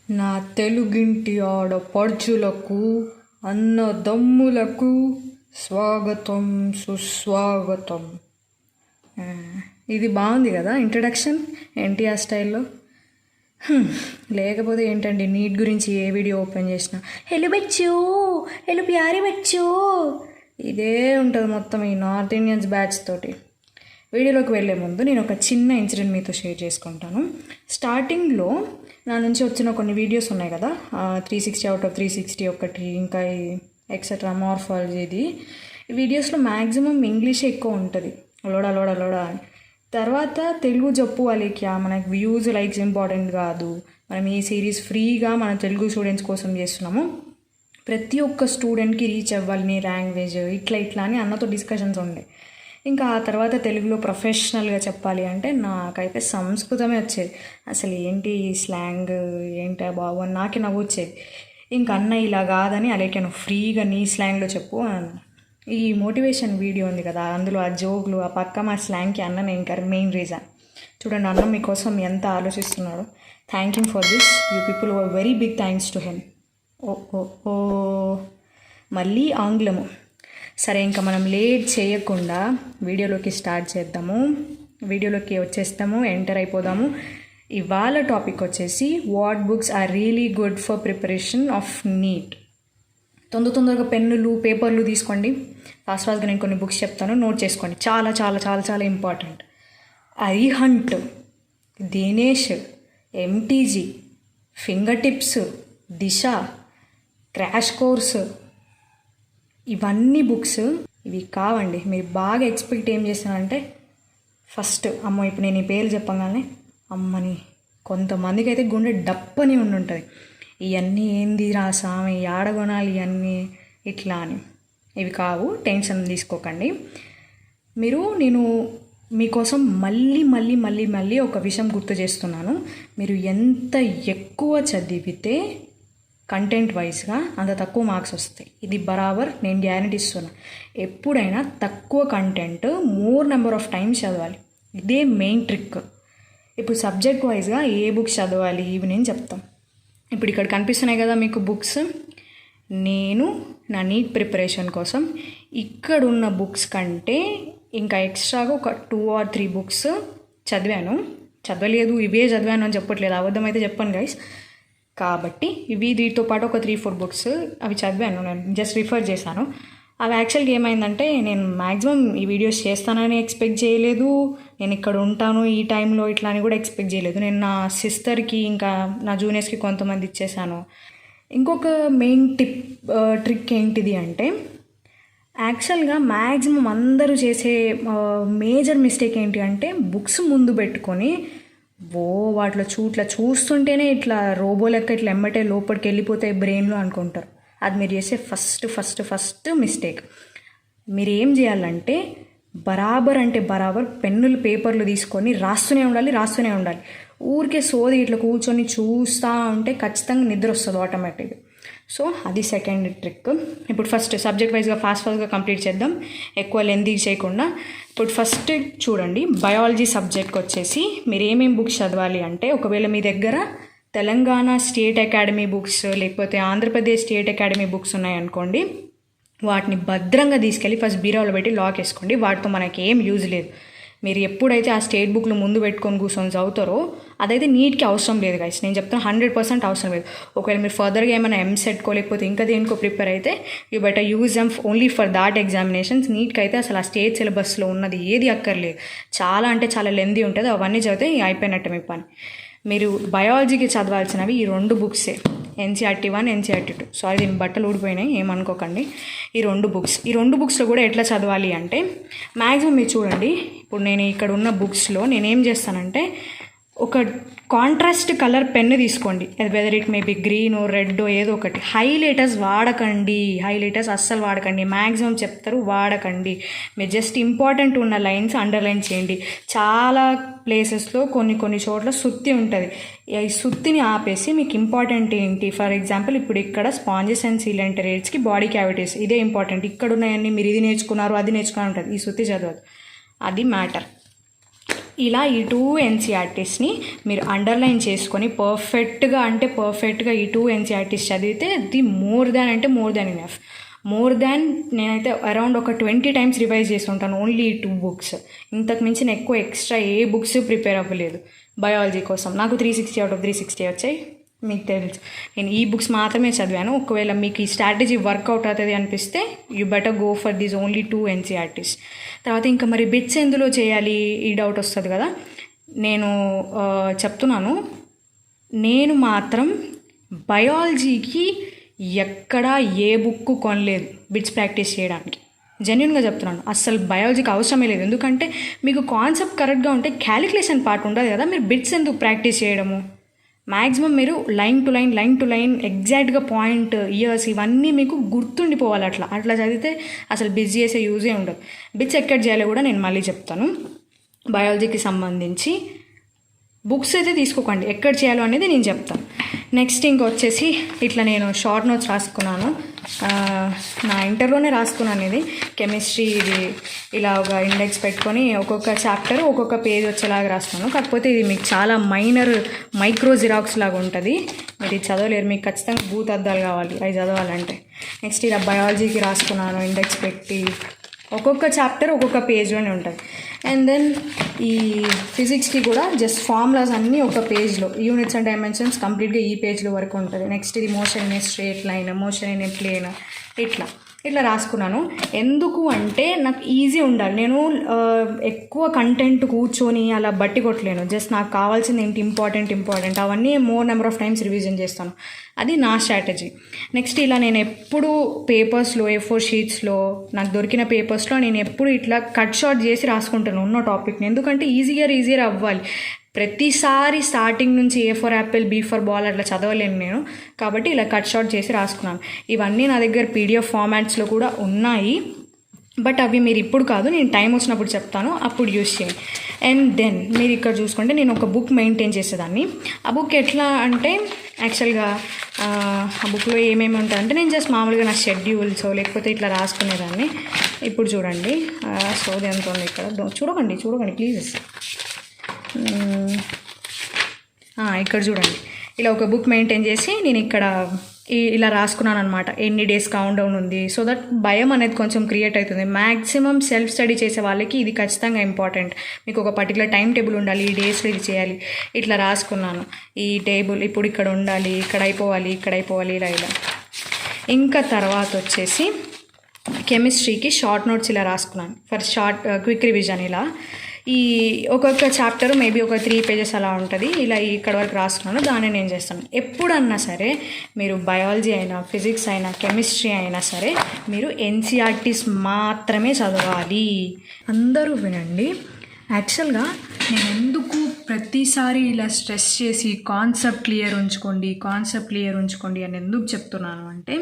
నా తెలుగింటి ఆడపడుచులకు అన్నదమ్ములకు స్వాగతం సుస్వాగతం. ఇది బాగుంది కదా ఇంట్రడక్షన్ ఎన్టీఆర్ స్టైల్లో. లేకపోతే ఏంటండి, నీట్ గురించి ఏ వీడియో ఓపెన్ చేసినా హెలు బెచ్చు, హెలు ప్యారీ బెచ్చు, ఇదే ఉంటుంది మొత్తం ఈ నార్త్ ఇండియన్స్ బ్యాచ్ తోటి. వీడియోలోకి వెళ్ళే ముందు నేను ఒక చిన్న ఇన్సిడెంట్ మీతో షేర్ చేసుకుంటాను. స్టార్టింగ్లో నా నుంచి వచ్చిన కొన్ని వీడియోస్ ఉన్నాయి కదా, 360 అవుట్ ఆఫ్ 360 ఒకటి, ఇంకా ఎక్సెట్రా మార్ఫాలజీది. ఈ వీడియోస్లో మ్యాక్సిమం ఇంగ్లీషే ఎక్కువ ఉంటుంది, లోడా లోడా లోడా అని. తర్వాత తెలుగు చెప్పు వాళ్ళకి, మనకి వ్యూస్ లైక్స్ ఇంపార్టెంట్ కాదు, మనం ఈ సిరీస్ ఫ్రీగా మన తెలుగు స్టూడెంట్స్ కోసం చేస్తున్నాము, ప్రతి ఒక్క స్టూడెంట్కి రీచ్ అవ్వాలి నీ లాంగ్వేజ్, ఇట్లా అని అన్నతో డిస్కషన్స్ ఉండే. ఇంకా ఆ తర్వాత తెలుగులో ప్రొఫెషనల్గా చెప్పాలి అంటే నాకైతే సంస్కృతమే వచ్చేది. అసలు ఏంటి స్లాంగ్ ఏంటా బాబు అని నాకే నవ్వు వచ్చేది. ఇంక అన్న ఇలా కాదని అలాగే నువ్వు ఫ్రీగా నీ స్లాంగ్లో చెప్పు అని. ఈ మోటివేషన్ వీడియో ఉంది కదా, అందులో ఆ జోకులు, ఆ పక్క మా స్లాంగ్కి అన్న ఇంకా మెయిన్ రీజన్. చూడండి, అన్న మీకోసం ఎంత ఆలోచిస్తున్నాడు. Thank you for this, you people were very big thanks to them. ఓ మళ్ళీ ఆంగ్లము. సరే, ఇంకా మనం లేట్ చేయకుండా వీడియోలోకి స్టార్ట్ చేద్దాము. వీడియోలోకి వచ్చేస్తాము, ఎంటర్ అయిపోదాము. ఇవాళ టాపిక్ వచ్చేసి what books are really good for preparation of NEET. తొందరగా పెన్నులు పేపర్లు తీసుకోండి. ఫాస్ట్గా నేను కొన్ని బుక్స్ చెప్తాను, నోట్ చేసుకోండి. చాలా చాలా చాలా చాలా important. Arihant, Dinesh, MTG, finger tips, Disha, crash course, ఇవన్నీ బుక్స్ ఇవి కావండి. మీరు బాగా ఎక్స్పెక్ట్ ఏం చేస్తానంటే, ఫస్ట్ అమ్మ ఇప్పుడు నేను ఈ పేర్లు చెప్పగానే అమ్మని కొంతమందికి అయితే గుండె డప్పని ఉండుంటుంది. ఇవన్నీ ఏంది రా సామి, ఆడగొనాలి ఇవన్నీ ఇట్లా అని. ఇవి కావు, టెన్షన్ తీసుకోకండి. నేను మీకోసం మళ్ళీ ఒక విషయం గుర్తు చేస్తున్నాను. మీరు ఎంత ఎక్కువ చదివితే కంటెంట్ వైజ్గా అంత తక్కువ మార్క్స్ వస్తాయి. ఇది బరాబర్, నేను గ్యారెంటీ ఇస్తున్నా. ఎప్పుడైనా తక్కువ content more number of times చదవాలి. ఇదే మెయిన్ ట్రిక్. ఇప్పుడు సబ్జెక్ట్ వైజ్గా ఏ బుక్స్ చదవాలి ఇవి నేను చెప్తాం. ఇప్పుడు ఇక్కడ కనిపిస్తున్నాయి కదా మీకు బుక్స్. నేను నా నీట్ ప్రిపరేషన్ కోసం ఇక్కడున్న బుక్స్ కంటే ఇంకా ఎక్స్ట్రాగా ఒక 2 or 3 బుక్స్ చదవలేదు, ఇవే చదివాను అని చెప్పట్లేదు, అబద్ధం అయితే చెప్పాను గైస్. కాబట్టి వీటితో పాటు ఒక 3-4 బుక్స్ అవి చదివాను, నేను జస్ట్ రిఫర్ చేశాను. అవి యాక్చువల్గా ఏమైందంటే, నేను మ్యాక్సిమం ఈ వీడియోస్ చేస్తానని ఎక్స్పెక్ట్ చేయలేదు, నేను ఇక్కడ ఉంటాను ఈ టైంలో ఇట్లా అని కూడా ఎక్స్పెక్ట్ చేయలేదు. నేను నా సిస్టర్కి ఇంకా నా జూనియర్స్కి కొంతమంది ఇచ్చేసాను. ఇంకొక మెయిన్ ట్రిక్ ఏంటిది అంటే, యాక్చువల్గా మ్యాక్సిమం అందరూ చేసే మేజర్ మిస్టేక్ ఏంటి అంటే, బుక్స్ ముందు పెట్టుకొని వాటిలో చూస్తుంటేనే ఇట్లా రోబో లెక్క ఇట్లా ఎమ్మటే లోపలికి వెళ్ళిపోతాయి బ్రెయిన్లో అనుకుంటారు. అది మీరు చేసే ఫస్ట్ మిస్టేక్. మీరు ఏం చేయాలంటే బరాబర్ పెన్నులు పేపర్లు తీసుకొని రాస్తూనే ఉండాలి. ఊరికే సోది ఇట్లా కూర్చొని చూస్తూ ఉంటే ఖచ్చితంగా నిద్ర వస్తుంది ఆటోమేటిక్గా. సో అది సెకండ్ ట్రిక్. ఇప్పుడు ఫస్ట్ సబ్జెక్ట్ వైజ్గా ఫాస్ట్గా కంప్లీట్ చేద్దాం, ఎక్కువ లెంతీ చేయకుండా. ఇప్పుడు ఫస్ట్ చూడండి, బయాలజీ సబ్జెక్ట్కి వచ్చేసి మీరు ఏమేమి బుక్స్ చదవాలి అంటే, ఒకవేళ మీ దగ్గర తెలంగాణ స్టేట్ అకాడమీ బుక్స్ లేకపోతే ఆంధ్రప్రదేశ్ స్టేట్ అకాడమీ బుక్స్ ఉన్నాయనుకోండి, వాటిని భద్రంగా తీసుకెళ్ళి ఫస్ట్ బీరాలో పెట్టి లాక్ వేసుకోండి. వాటితో మనకి ఏం యూజ్ లేదు. మీరు ఎప్పుడైతే ఆ స్టేట్ బుక్లు ముందు పెట్టుకొని కూర్చొని చదువుతారో అదైతే నీట్కి అవసరం లేదు గైస్, నేను చెప్తాను 100% అవసరం లేదు. ఒకవేళ మీరు ఫర్దర్గా ఏమైనా ఎంసెట్కో లేకపోతే ఇంకా దేనికో ప్రిపేర్ అయితే you better use them only for that examinations. నీట్కి అయితే అసలు ఆ స్టేట్ సిలబస్లో ఉన్నది ఏది అక్కర్లేదు, చాలా అంటే చాలా లెందీ ఉంటుంది. అవన్నీ చదివితే అయిపోయినట్టు మీ పని. మీరు బయాలజీకి చదవాల్సినవి ఈ 2 బుక్సే, NCERT 1, NCERT 2. సారీ, దీని బట్టలు ఊడిపోయినాయి, ఏమనుకోకండి. ఈ 2 బుక్స్లో కూడా ఎట్లా చదవాలి అంటే, మ్యాక్సిమం మీరు చూడండి. ఇప్పుడు నేను ఇక్కడ ఉన్న బుక్స్లో నేనేం చేస్తానంటే, ఒక కాంట్రాస్ట్ కలర్ పెన్ను తీసుకోండి, weather it may B green red ఏదో ఒకటి. హైలైటర్స్ అస్సలు వాడకండి, మ్యాక్సిమం చెప్తారు వాడకండి. మీరు జస్ట్ ఇంపార్టెంట్ ఉన్న లైన్స్ అండర్లైన్ చేయండి. చాలా ప్లేసెస్లో కొన్ని చోట్ల సుత్తి ఉంటుంది, ఈ సుత్తిని ఆపేసి మీకు ఇంపార్టెంట్ ఏంటి, ఫర్ ఎగ్జాంపుల్ ఇప్పుడు ఇక్కడ స్పాంజెస్ అండ్ సీలెంటరేట్స్కి బాడీ క్యావిటీస్, ఇదే ఇంపార్టెంట్. ఇక్కడ ఉన్నాయన్నీ మీరు ఇది నేర్చుకున్నారు అది నేర్చుకున్నారు ఉంటుంది, ఈ సుత్తి చదవదు, అది మ్యాటర్. ఇలా ఈ 2 ఎన్సీఆర్టీస్ని మీరు అండర్లైన్ చేసుకొని పర్ఫెక్ట్గా ఈ 2 ఎన్సీఆర్టీస్ చదివితే ది మోర్ దాన్ ఇనఫ్. నేనైతే అరౌండ్ ఒక 20 టైమ్స్ రివైజ్ చేసి ఉంటాను ఓన్లీ ఈ 2 బుక్స్. ఇంతకు మించిన ఎక్కువ ఎక్స్ట్రా ఏ బుక్స్ ప్రిపేర్ అవ్వలేదు బయాలజీ కోసం. నాకు 360 out of 360 వచ్చాయి, మీకు తెలుసు. నేను ఈ బుక్స్ మాత్రమే చదివాను. ఒకవేళ మీకు ఈ స్ట్రాటజీ వర్కౌట్ అవుతుంది అనిపిస్తే you better go for these only 2 NCERTs. తర్వాత ఇంకా మరి బిట్స్ ఎందులో చేయాలి ఈ డౌట్ వస్తుంది కదా. నేను చెప్తున్నాను, నేను మాత్రం బయాలజీకి ఎక్కడా ఏ బుక్ కొనలేదు బిట్స్ ప్రాక్టీస్ చేయడానికి. జెన్యున్గా చెప్తున్నాను, అస్సలు బయాలజీకి అవసరమే లేదు. ఎందుకంటే మీకు కాన్సెప్ట్ కరెక్ట్గా ఉంటే క్యాలిక్యులేషన్ పార్ట్ ఉండదు కదా, మీరు బిట్స్ ఎందుకు ప్రాక్టీస్ చేయడము. మ్యాక్సిమం మీరు లైన్ టు లైన్ ఎగ్జాక్ట్గా పాయింట్, ఇయర్స్ ఇవన్నీ మీకు గుర్తుండిపోవాలి. అట్లా చదివితే అసలు బిట్స్ చేసే యూజే ఉండదు. బిట్స్ ఎక్కడ చేయాలో కూడా నేను మళ్ళీ చెప్తాను. బయాలజీకి సంబంధించి బుక్స్ అయితే తీసుకోకండి, ఎక్కడ చేయాలో అనేది నేను చెప్తాను. నెక్స్ట్ ఇంకొచ్చేసి ఇట్లా నేను షార్ట్ నోట్స్ రాసుకున్నాను. నా ఇంటర్లోనే రాసుకున్నాను. ఇది కెమిస్ట్రీ, ఇది ఇలా ఒక ఇండెక్స్ పెట్టుకొని ఒక్కొక్క చాప్టర్ ఒక్కొక్క పేజ్ వచ్చేలాగా రాసుకున్నాను. కాకపోతే ఇది మీకు చాలా మైక్రో జిరాక్స్ లాగా ఉంటుంది. మీరు ఇది చదవలేరు, మీకు ఖచ్చితంగా బూత్ అద్దాలు కావాలి అవి చదవాలంటే. నెక్స్ట్ ఇలా బయాలజీకి రాసుకున్నాను ఇండెక్స్ పెట్టి, ఒక్కొక్క చాప్టర్ ఒక్కొక్క పేజ్లోనే ఉంటుంది. అండ్ దెన్ ఈ ఫిజిక్స్కి కూడా జస్ట్ ఫార్ములాస్ అన్నీ ఒక పేజ్లో, యూనిట్స్ అండ్ డైమెన్షన్స్ కంప్లీట్గా ఈ పేజ్లో వరకు ఉంటుంది. నెక్స్ట్ ఇది motion in a straight line, motion in a plane, ఇట్లా రాసుకున్నాను. ఎందుకు అంటే నాకు ఈజీ ఉండాలి. నేను ఎక్కువ కంటెంట్ కూర్చొని అలా బట్టి కొట్టలేను. జస్ట్ నాకు కావాల్సింది ఏంటి ఇంపార్టెంట్ అవన్నీ more number of times revision చేస్తాను. అది నా స్ట్రాటజీ. నెక్స్ట్ ఇలా నేను ఎప్పుడు పేపర్స్లో A4 షీట్స్లో నాకు దొరికిన పేపర్స్లో నేను ఎప్పుడు ఇట్లా కట్ షార్ట్ చేసి రాసుకుంటాను ఉన్న టాపిక్ని. ఎందుకంటే ఈజీగా అవ్వాలి. ప్రతిసారి స్టార్టింగ్ నుంచి A for Apple, B for ball అట్లా చదవలేను నేను. కాబట్టి ఇలా కట్ షార్ట్ చేసి రాసుకున్నాను. ఇవన్నీ నా దగ్గర PDF ఫార్మాట్స్లో కూడా ఉన్నాయి. బట్ అవి మీరు ఇప్పుడు కాదు, నేను టైం వచ్చినప్పుడు చెప్తాను, అప్పుడు యూస్ చేయండి. అండ్ దెన్ మీరు ఇక్కడ చూసుకుంటే నేను ఒక బుక్ మెయింటైన్ చేసేదాన్ని. ఆ బుక్ ఎట్లా అంటే యాక్చువల్గా ఆ బుక్లో ఏమేమి ఉంటాయంటే నేను జస్ట్ మామూలుగా నా షెడ్యూల్స్ లేకపోతే ఇట్లా రాసుకునేదాన్ని. ఇప్పుడు చూడండి సోది ఎంత ఉంది ఇక్కడ, చూడకండి ప్లీజ్. ఇక్కడ చూడండి, ఇలా ఒక బుక్ మెయింటైన్ చేసి నేను ఇక్కడ ఇలా రాసుకున్నాను అనమాట. ఎన్ని డేస్ కౌంట్ డౌన్ ఉంది, సో దట్ భయం అనేది కొంచెం క్రియేట్ అవుతుంది. మ్యాక్సిమం సెల్ఫ్ స్టడీ చేసే వాళ్ళకి ఇది ఖచ్చితంగా ఇంపార్టెంట్. మీకు ఒక పర్టికులర్ టైం టేబుల్ ఉండాలి, ఈ డేస్లో ఇది చేయాలి. ఇట్లా రాసుకున్నాను. ఈ టేబుల్ ఇప్పుడు ఇక్కడ ఉండాలి, ఇక్కడ అయిపోవాలి ఇలా. ఇంకా తర్వాత వచ్చేసి కెమిస్ట్రీకి షార్ట్ నోట్స్ ఇలా రాసుకున్నాను ఫర్ క్విక్ రివిజన్. ఇలా ఈ ఒక్కొక్క చాప్టర్ మేబీ ఒక 3 pages అలా ఉంటుంది. ఇలా ఇక్కడ వరకు రాసుకున్నాను, దాన్ని నేను చేస్తాను. ఎప్పుడన్నా సరే మీరు బయాలజీ అయినా ఫిజిక్స్ అయినా కెమిస్ట్రీ అయినా సరే మీరు ఎన్సీఆర్టీస్ మాత్రమే చదవాలి. అందరూ వినండి. యాక్చువల్గా నేను ఎందుకు ప్రతిసారి ఇలా స్ట్రెస్ చేసి కాన్సెప్ట్ క్లియర్ ఉంచుకోండి అని ఎందుకు చెప్తున్నాను అంటే,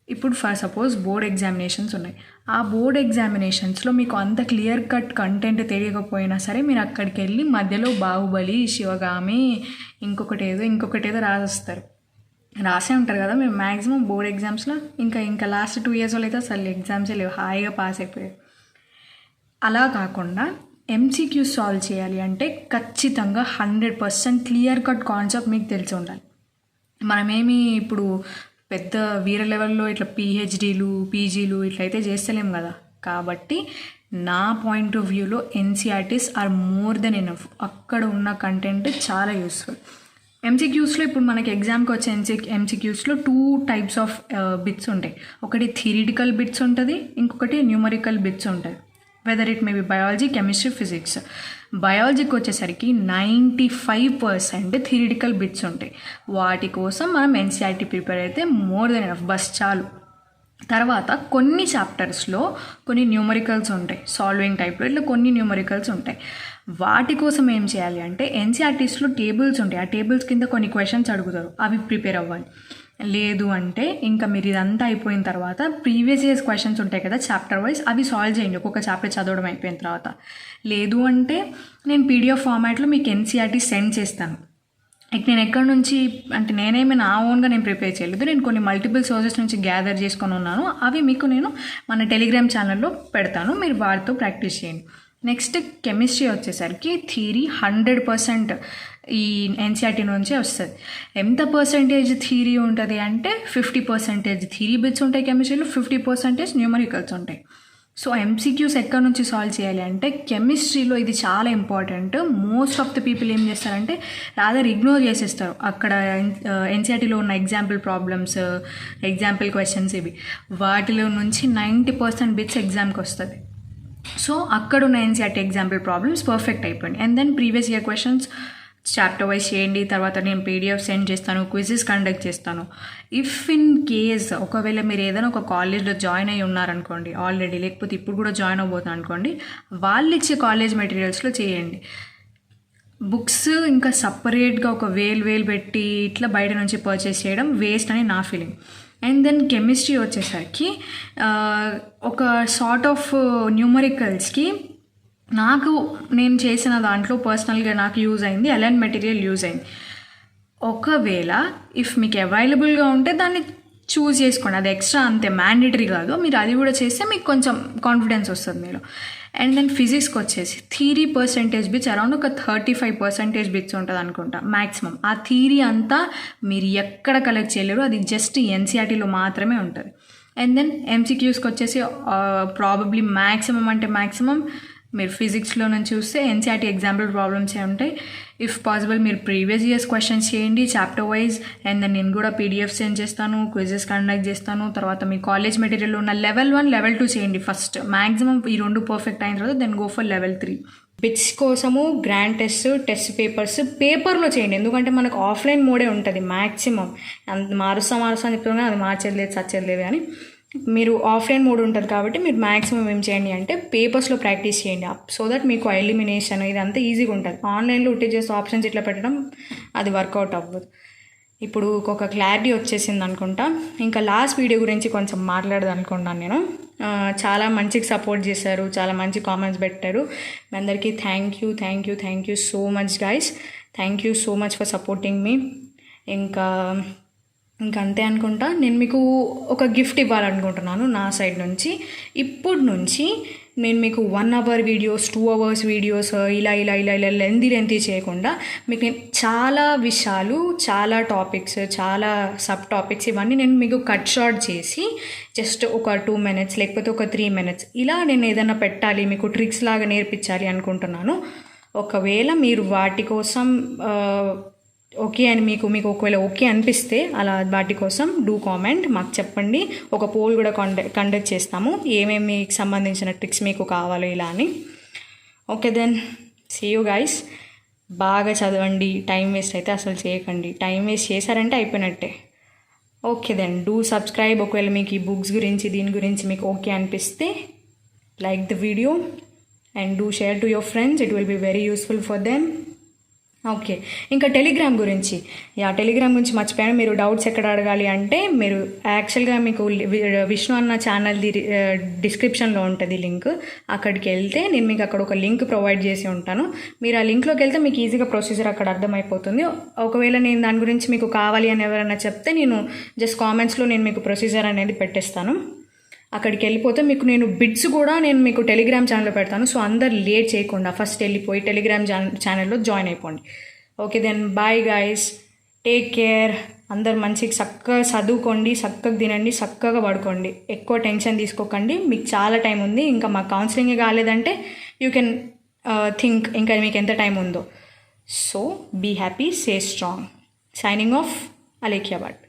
ఇప్పుడు ఫర్ సపోజ్ బోర్డ్ ఎగ్జామినేషన్స్ ఉన్నాయి. ఆ బోర్డ్ ఎగ్జామినేషన్స్లో మీకు అంత క్లియర్ కట్ కంటెంట్ తెలియకపోయినా సరే మీరు అక్కడికి వెళ్ళి మధ్యలో బాహుబలి, శివగామి, ఇంకొకటి ఏదో రాసే ఉంటారు కదా. మేము మ్యాక్సిమం బోర్డ్ ఎగ్జామ్స్లో ఇంకా లాస్ట్ 2 years అయితే అసలు ఎగ్జామ్సే లేవు, హాయిగా పాస్ అయిపోయారు. అలా కాకుండా MCQs సాల్వ్ చేయాలి అంటే ఖచ్చితంగా 100% క్లియర్ కట్ కాన్సెప్ట్ మీకు తెలిసి ఉండాలి. మనమేమి ఇప్పుడు పెద్ద వీర లెవెల్లో ఇట్లా PhDలు PGలు ఇట్లయితే చేస్తలేం కదా. కాబట్టి నా పాయింట్ ఆఫ్ వ్యూలో NCERTs are more than enough. అక్కడ ఉన్న కంటెంట్ చాలా యూస్ఫుల్. MCQస్లో ఇప్పుడు మనకి ఎగ్జామ్కి వచ్చే MCQస్లో 2 types ఆఫ్ బిట్స్ ఉంటాయి. ఒకటి థియరిటికల్ బిట్స్ ఉంటుంది, ఇంకొకటి న్యూమరికల్ బిట్స్ ఉంటుంది. Whether it may be biology, chemistry, physics. బయాలజీకి వచ్చేసరికి 95% థియరిటికల్ బిట్స్ ఉంటాయి. వాటి కోసం మనం ఎన్సీఆర్టీ ప్రిపేర్ అయితే మోర్ దెన్ ఎనఫ్, బస్ చాలు. తర్వాత కొన్ని చాప్టర్స్లో కొన్ని న్యూమరికల్స్ ఉంటాయి, సాల్వింగ్ టైప్లో ఇట్లా కొన్ని న్యూమరికల్స్ ఉంటాయి. వాటి కోసం ఏం చేయాలి అంటే ఎన్సీఆర్టీస్లో టేబుల్స్ ఉంటాయి. ఆ టేబుల్స్ కింద కొన్ని క్వశ్చన్స్ అడుగుతారు, అవి ప్రిపేర్ అవ్వాలి. లేదు అంటే ఇంకా మీరు ఇదంతా అయిపోయిన తర్వాత ప్రీవియస్ ఇయర్స్ క్వశ్చన్స్ ఉంటాయి కదా చాప్టర్ వైజ్, అవి సాల్వ్ చేయండి ఒక్కొక్క చాప్టర్ చదవడం అయిపోయిన తర్వాత. లేదు అంటే నేను PDF ఫార్మాట్లో మీకు ఎన్సీఆర్టీ సెండ్ చేస్తాను. నేను ఎక్కడి నుంచి అంటే నేనేమి నా ఓన్గా నేను ప్రిపేర్ చేయలేదు, నేను కొన్ని మల్టిపుల్ సోర్సెస్ నుంచి గ్యాదర్ చేసుకొని ఉన్నాను. అవి మీకు నేను మన టెలిగ్రామ్ ఛానల్లో పెడతాను, మీరు వాటితో ప్రాక్టీస్ చేయండి. నెక్స్ట్ కెమిస్ట్రీ వచ్చేసరికి థియరీ 100% ఈ ఎన్సీఆర్టీ నుంచే వస్తుంది. ఎంత పర్సంటేజ్ థియరీ ఉంటుంది అంటే 50% థియరీ బిట్స్ ఉంటాయి కెమిస్ట్రీలో, 50% న్యూమరికల్స్ ఉంటాయి. సో ఎంసీక్యూస్ ఎక్కడి నుంచి సాల్వ్ చేయాలి అంటే కెమిస్ట్రీలో ఇది చాలా important. Most of the people ఏం చేస్తారంటే రాదర్ ఇగ్నోర్ చేసేస్తారు. అక్కడ ఎన్సీఆర్టీలో ఉన్న ఎగ్జాంపుల్ ప్రాబ్లమ్స్, ఎగ్జాంపుల్ క్వశ్చన్స్ ఇవి వాటిలో నుంచి 90% బిట్స్ ఎగ్జామ్కి వస్తుంది. సో అక్కడ ఉన్న ఎన్సీఆర్టీ ఎగ్జాంపుల్ ప్రాబ్లమ్స్ పర్ఫెక్ట్ అయిపోయింది. And then previous year questions chapter wise చేయండి. తర్వాత నేను పీడిఎఫ్ సెండ్ చేస్తాను, క్విజెస్ కండక్ట్ చేస్తాను. ఇఫ్ ఇన్ కేస్ ఒకవేళ మీరు ఏదైనా ఒక కాలేజ్లో జాయిన్ అయ్యి ఉన్నారనుకోండి ఆల్రెడీ, లేకపోతే ఇప్పుడు కూడా జాయిన్ అవ్వబోతున్నారు అనుకోండి, వాళ్ళు ఇచ్చే కాలేజ్ మెటీరియల్స్లో చేయండి. బుక్స్ ఇంకా సపరేట్గా ఒక వేలు పెట్టి ఇట్లా బయట నుంచి పర్చేస్ చేయడం వేస్ట్ అని నా ఫీలింగ్. అండ్ దెన్ కెమిస్ట్రీ వచ్చేసరికి ఒక సార్ట్ ఆఫ్ న్యూమరికల్స్కి నేను చేసిన దాంట్లో పర్సనల్గా నాకు యూజ్ అయింది అలైన్ మెటీరియల్ యూజ్ అయింది. ఒకవేళ ఇఫ్ మీకు అవైలబుల్గా ఉంటే దాన్ని చూస్ చేసుకోండి, అది ఎక్స్ట్రా అంతే మ్యాండేటరీ కాదు. మీరు అది కూడా చేస్తే మీకు కొంచెం కాన్ఫిడెన్స్ వస్తుంది మీరు. అండ్ దెన్ ఫిజిక్స్కి వచ్చేసి థియరీ పర్సంటేజ్ బిట్స్ అరౌండ్ ఒక 35% బిట్స్ ఉంటుంది అనుకుంటా మ్యాక్సిమం. ఆ థియరీ అంతా మీరు ఎక్కడ కలెక్ట్ చేయలేరు, అది జస్ట్ ఎన్సీఆర్టీలో మాత్రమే ఉంటుంది. అండ్ దెన్ ఎంసీక్యూస్కి వచ్చేసి ప్రాబబ్లీ మ్యాక్సిమం అంటే మ్యాక్సిమం మీరు ఫిజిక్స్లో నుంచి చూస్తే ఎన్సీఆర్టీ ఎగ్జాంపుల్ ప్రాబ్లమ్సే ఉంటాయి. ఇఫ్ పాసిబుల్ మీరు ప్రీవియస్ ఇయర్స్ క్వశ్చన్స్ చేయండి చాప్టర్ వైజ్. అండ్ దెన్ నేను కూడా పీడిఎఫ్ సెండ్ చేస్తాను, క్విజెస్ కండక్ట్ చేస్తాను. తర్వాత మీ కాలేజ్ మెటీరియల్లో ఉన్న లెవెల్ 1, లెవెల్ 2 చేయండి ఫస్ట్. మ్యాక్సిమం ఈ 2 పర్ఫెక్ట్ అయిన తర్వాత then go for level 3. Bits కోసము గ్రాండ్ టెస్ట్ పేపర్స్ పేపర్లో చేయండి, ఎందుకంటే మనకు ఆఫ్లైన్ మోడే ఉంటుంది మ్యాక్సిమం. మారుస్తా అని చెప్తాను కానీ అది మార్చేది లేదు సచ్చేది లేదు. కానీ మీరు ఆఫ్లైన్ మోడ్ ఉంటుంది కాబట్టి మీరు మ్యాక్సిమం ఏం చేయండి అంటే పేపర్స్లో ప్రాక్టీస్ చేయండి, సో దట్ మీకు ఎలిమినేషన్ ఇదంతా ఈజీగా ఉంటుంది. ఆన్లైన్లో ఉట్టి చేస్తే ఆప్షన్స్ ఇట్లా పెట్టడం అది వర్కౌట్ అవ్వదు. ఇప్పుడు ఒక క్లారిటీ వచ్చేసింది అనుకుంటా. ఇంకా లాస్ట్ వీడియో గురించి కొంచెం మాట్లాడదు అనుకుంటాను నేను. చాలా మంచిగా సపోర్ట్ చేశారు, చాలా మంచి కామెంట్స్ పెట్టారు. మీ అందరికీ thank you so much guys. Thank you so much for supporting me. ఇంకా అంతే అనుకుంటా. నేను మీకు ఒక గిఫ్ట్ ఇవ్వాలనుకుంటున్నాను నా సైడ్ నుంచి. ఇప్పుడు నుంచి నేను మీకు 1 hour వీడియోస్, 2 hours వీడియోస్ ఇలా లెంతీ చేయకుండా మీకు నేను చాలా విషయాలు, చాలా టాపిక్స్, చాలా సబ్ టాపిక్స్ ఇవన్నీ నేను మీకు కట్ షార్ట్ చేసి జస్ట్ ఒక 2 minutes లేకపోతే ఒక 3 minutes ఇలా నేను ఏదైనా పెట్టాలి, మీకు ట్రిక్స్ లాగా నేర్పించాలి అనుకుంటున్నాను. ఒకవేళ మీరు వాటి కోసం ఓకే అని మీకు ఒకవేళ ఓకే అనిపిస్తే అలా వాటి కోసం డూ కామెంట్, మాకు చెప్పండి. ఒక పోల్ కూడా కండక్ట్ చేస్తాము, ఏమేమి మీకు సంబంధించిన ట్రిక్స్ మీకు కావాలో ఇలా అని. Okay then see you guys. బాగా చదవండి, టైం వేస్ట్ అయితే అసలు చేయకండి. టైం వేస్ట్ చేశారంటే అయిపోయినట్టే. Okay then do subscribe. ఒకవేళ మీకు ఈ బుక్స్ గురించి దీని గురించి మీకు ఓకే అనిపిస్తే like the video and do share to your friends, it will be very useful for them. Okay, ఇంకా టెలిగ్రామ్ గురించి మర్చిపోయాను. మీరు డౌట్స్ ఎక్కడ అడగాలి అంటే మీరు యాక్చువల్గా మీకు విష్ణు అన్న ఛానల్ది డిస్క్రిప్షన్లో ఉంటుంది లింక్. అక్కడికి వెళ్తే నేను మీకు అక్కడ ఒక లింక్ ప్రొవైడ్ చేసి ఉంటాను. మీరు ఆ లింక్లోకి వెళ్తే మీకు ఈజీగా ప్రొసీజర్ అక్కడ అర్థమైపోతుంది. ఒకవేళ నేను దాని గురించి మీకు కావాలి అని ఎవరైనా చెప్తే నేను జస్ట్ కామెంట్స్లో నేను మీకు ప్రొసీజర్ అనేది పెట్టేస్తాను. అక్కడికి వెళ్ళిపోతే మీకు నేను బిట్స్ కూడా నేను మీకు టెలిగ్రామ్ ఛానల్లో పెడతాను. సో అందరు లేట్ చేయకుండా ఫస్ట్ వెళ్ళిపోయి టెలిగ్రామ్ ఛానల్లో జాయిన్ అయిపోండి. Okay then bye guys, take care. అందరు మంచిగా చక్కగా చదువుకోండి, చక్కగా తినండి, చక్కగా పడుకోండి. ఎక్కువ టెన్షన్ తీసుకోకండి, మీకు చాలా టైం ఉంది. ఇంకా మా కౌన్సిలింగ్ కాలేదంటే యూ కెన్ థింక్ ఇంకా మీకు ఎంత టైం ఉందో. So be happy, stay strong. Signing off, Alekhya Bhatt.